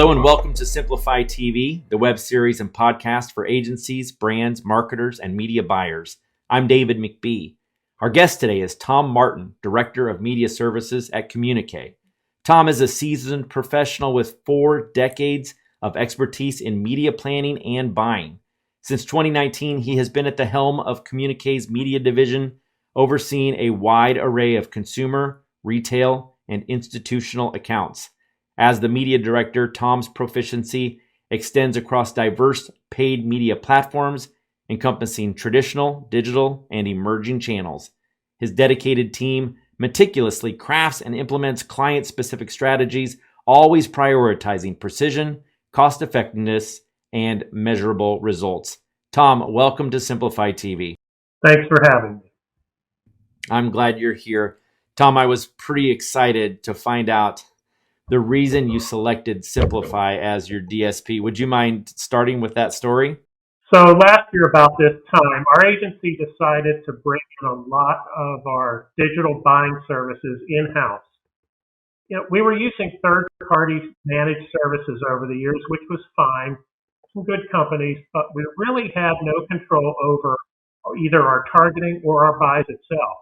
Hello and welcome to Simplify TV, the web series and podcast for agencies, brands, marketers, and media buyers. I'm David McBee. Our guest today is Tom Martin, Director of Media Services at Communique. Tom is a seasoned professional with 4 decades of expertise in media planning and buying. Since 2019, he has been at the helm of Communique's media division, overseeing a wide array of consumer, retail, and institutional accounts. As the media director, Tom's proficiency extends across diverse paid media platforms, encompassing traditional, digital, and emerging channels. His dedicated team meticulously crafts and implements client-specific strategies, always prioritizing precision, cost-effectiveness, and measurable results. Tom, welcome to Simplify TV. Thanks for having me. I'm glad you're here. Tom, I was pretty excited to find out the reason you selected Simplify as your DSP. Would you mind starting with that story? So last year about this time, our agency decided to bring in a lot of our digital buying services in-house. We were using third-party managed services over the years, which was fine, some good companies, but we really had no control over either our targeting or our buys itself.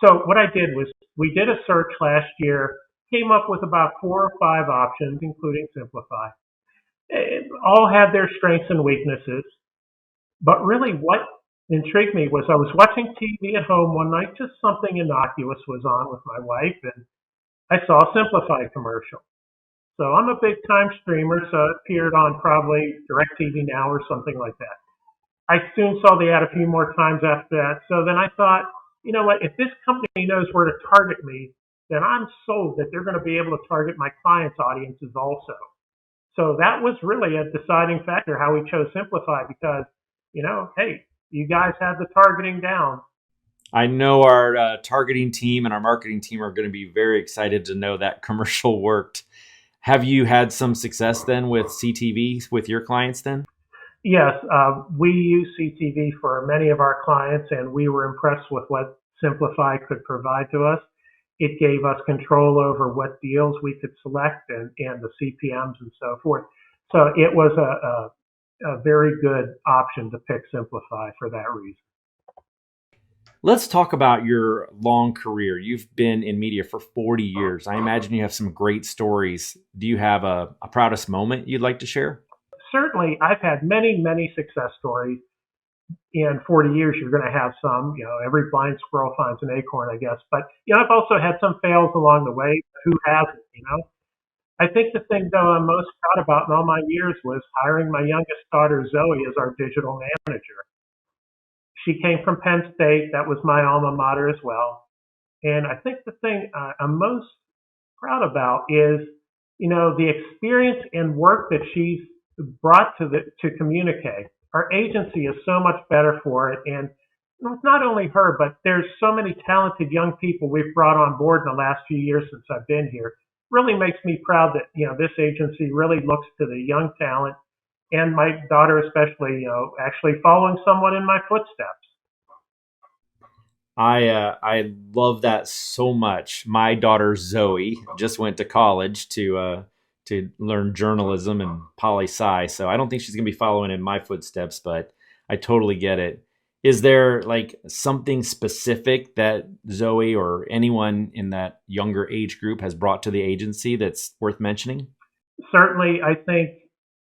So what I did was we did a search last year, came up with about 4 or 5 options, including Simplify. All had their strengths and weaknesses. But really what intrigued me was I was watching TV at home one night, just something innocuous was on with my wife, and I saw a Simplify commercial. So I'm a big time streamer, so it appeared on probably DirecTV Now or something like that. I soon saw the ad a few more times after that. So then I thought, you know what, if this company knows where to target me, then I'm sold that they're going to be able to target my clients' audiences also. So that was really a deciding factor how we chose Simplify because, hey, you guys had the targeting down. I know our targeting team and our marketing team are going to be very excited to know that commercial worked. Have you had some success then with CTV with your clients then? Yes, we use CTV for many of our clients, and we were impressed with what Simplify could provide to us. It gave us control over what deals we could select and the CPMs and so forth. So it was a very good option to pick Simplify for that reason. Let's talk about your long career. You've been in media for 40 years. I imagine you have some great stories. Do you have a proudest moment you'd like to share? Certainly, I've had many, many success stories. In 40 years, you're going to have some, every blind squirrel finds an acorn, I guess. But, I've also had some fails along the way. Who hasn't? I think the thing, though, I'm most proud about in all my years was hiring my youngest daughter, Zoe, as our digital manager. She came from Penn State. That was my alma mater as well. And I think the thing I'm most proud about is, the experience and work that she's brought to Communique. Our agency is so much better for it. And it's not only her, but there's so many talented young people we've brought on board in the last few years since I've been here. Really makes me proud that, this agency really looks to the young talent and my daughter especially, actually following someone in my footsteps. I love that so much. My daughter Zoe just went to college to learn journalism and poli-sci. So I don't think she's going to be following in my footsteps, but I totally get it. Is there like something specific that Zoe or anyone in that younger age group has brought to the agency that's worth mentioning? Certainly, I think,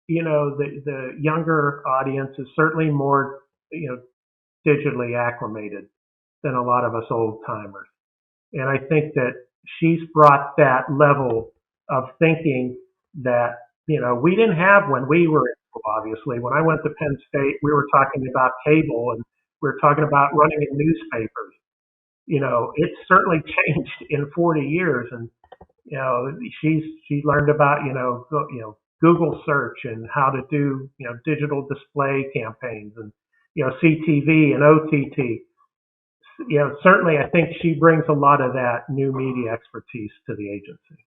the younger audience is certainly more, digitally acclimated than a lot of us old timers. And I think that she's brought that level of thinking that, we didn't have when we were in school, obviously. When I went to Penn State, we were talking about cable and we were talking about running in newspapers. It's certainly changed in 40 years. And, she learned about, Google search and how to do, digital display campaigns and, CTV and OTT. Certainly I think she brings a lot of that new media expertise to the agency.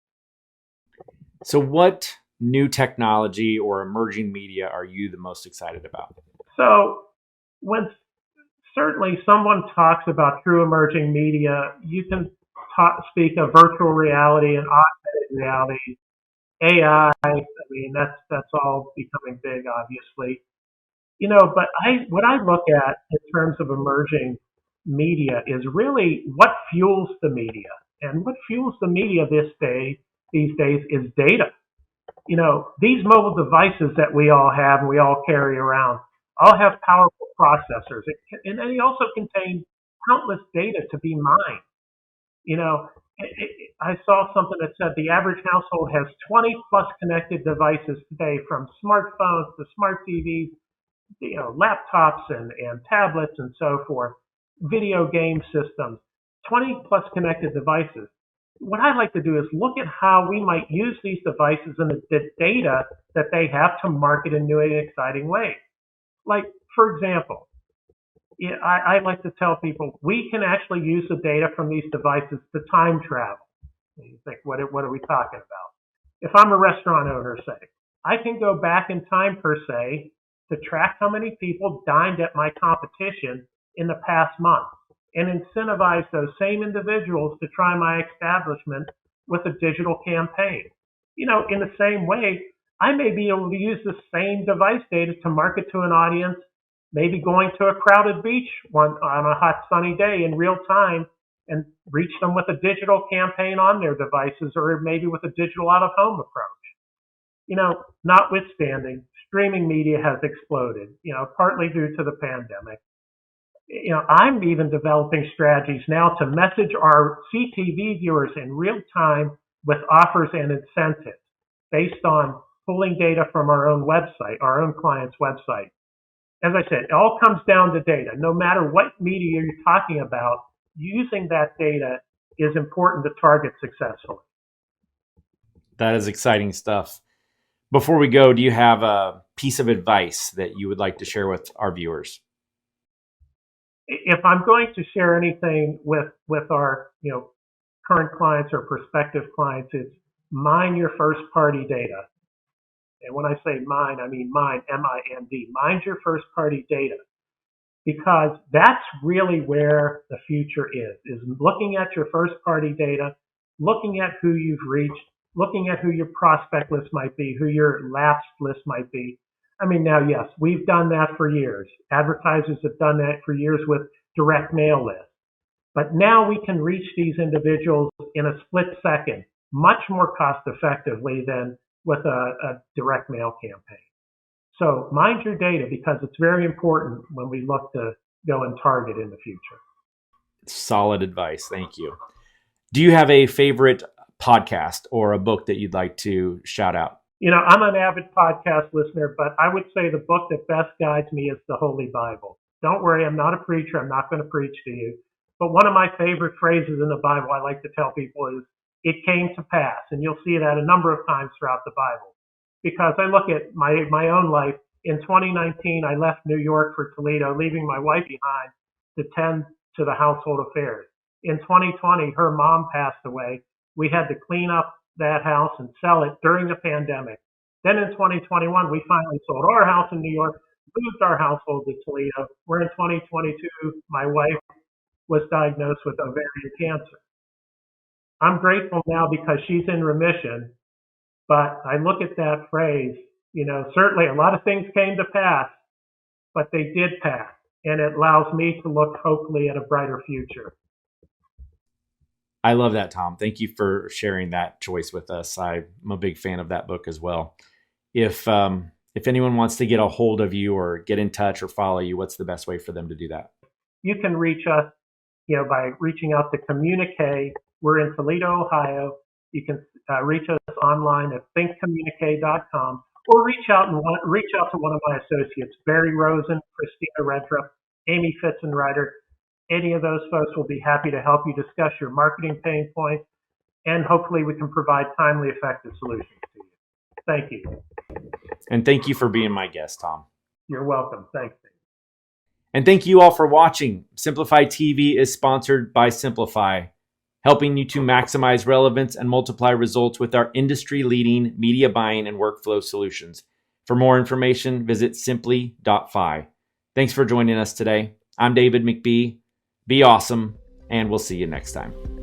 So what new technology or emerging media are you the most excited about? So when certainly someone talks about true emerging media, you can speak of virtual reality and augmented reality, AI. I mean, that's all becoming big, obviously. But what I look at in terms of emerging media is really what fuels the media. And what fuels the media these days is data. These mobile devices that we all have and we all carry around all have powerful processors. And they also contain countless data to be mined. You know, I saw something that said the average household has 20 plus connected devices today, from smartphones to smart TVs, laptops and tablets and so forth, video game systems, 20 plus connected devices. What I'd like to do is look at how we might use these devices and the data that they have to market in new and exciting ways. Like, for example, I like to tell people we can actually use the data from these devices to time travel. And you think, what are we talking about? If I'm a restaurant owner, say, I can go back in time, per se, to track how many people dined at my competition in the past month and incentivize those same individuals to try my establishment with a digital campaign. In the same way, I may be able to use the same device data to market to an audience, maybe going to a crowded beach on a hot sunny day in real time, and reach them with a digital campaign on their devices, or maybe with a digital out-of-home approach. Notwithstanding, streaming media has exploded, partly due to the pandemic. I'm even developing strategies now to message our CTV viewers in real time with offers and incentives based on pulling data from our own website, our own client's website. As I said, it all comes down to data. No matter what media you're talking about, using that data is important to target successfully. That is exciting stuff. Before we go, do you have a piece of advice that you would like to share with our viewers? If I'm going to share anything with our current clients or prospective clients, it's mine your first party data. And when I say mine, I mean mine, M-I-N-D. Mind your first party data, because that's really where the future is looking at your first party data, looking at who you've reached, looking at who your prospect list might be, who your lapsed list might be. I mean, now, yes, we've done that for years. Advertisers have done that for years with direct mail lists. But now we can reach these individuals in a split second, much more cost effectively than with a direct mail campaign. So mind your data, because it's very important when we look to go and target in the future. Solid advice. Thank you. Do you have a favorite podcast or a book that you'd like to shout out? I'm an avid podcast listener, but I would say the book that best guides me is the Holy Bible. Don't worry, I'm not a preacher. I'm not going to preach to you. But one of my favorite phrases in the Bible I like to tell people is, "It came to pass." And you'll see that a number of times throughout the Bible. Because I look at my own life. In 2019, I left New York for Toledo, leaving my wife behind to tend to the household affairs. In 2020, her mom passed away. We had to clean up that house and sell it during the pandemic. Then in 2021, we finally sold our house in New York, moved our household to Toledo. We're in 2022. My wife was diagnosed with ovarian cancer. I'm grateful now because she's in remission, but I look at that phrase, certainly a lot of things came to pass, but they did pass, and it allows me to look hopefully at a brighter future. I love that, Tom. Thank you for sharing that choice with us. I'm a big fan of that book as well. If anyone wants to get a hold of you or get in touch or follow you, what's the best way for them to do that? You can reach us, by reaching out to Communique. We're in Toledo, Ohio. You can reach us online at thinkcommunique.com, or reach out to one of my associates, Barry Rosen, Christina Redrup, Amy Fitzenreiter. Any of those folks will be happy to help you discuss your marketing pain points, and hopefully we can provide timely, effective solutions to you. Thank you. And thank you for being my guest, Tom. You're welcome. Thanks. And thank you all for watching. Simplify TV is sponsored by Simplify, helping you to maximize relevance and multiply results with our industry-leading media buying and workflow solutions. For more information, visit simply.fi. Thanks for joining us today. I'm David McBee. Be awesome, and we'll see you next time.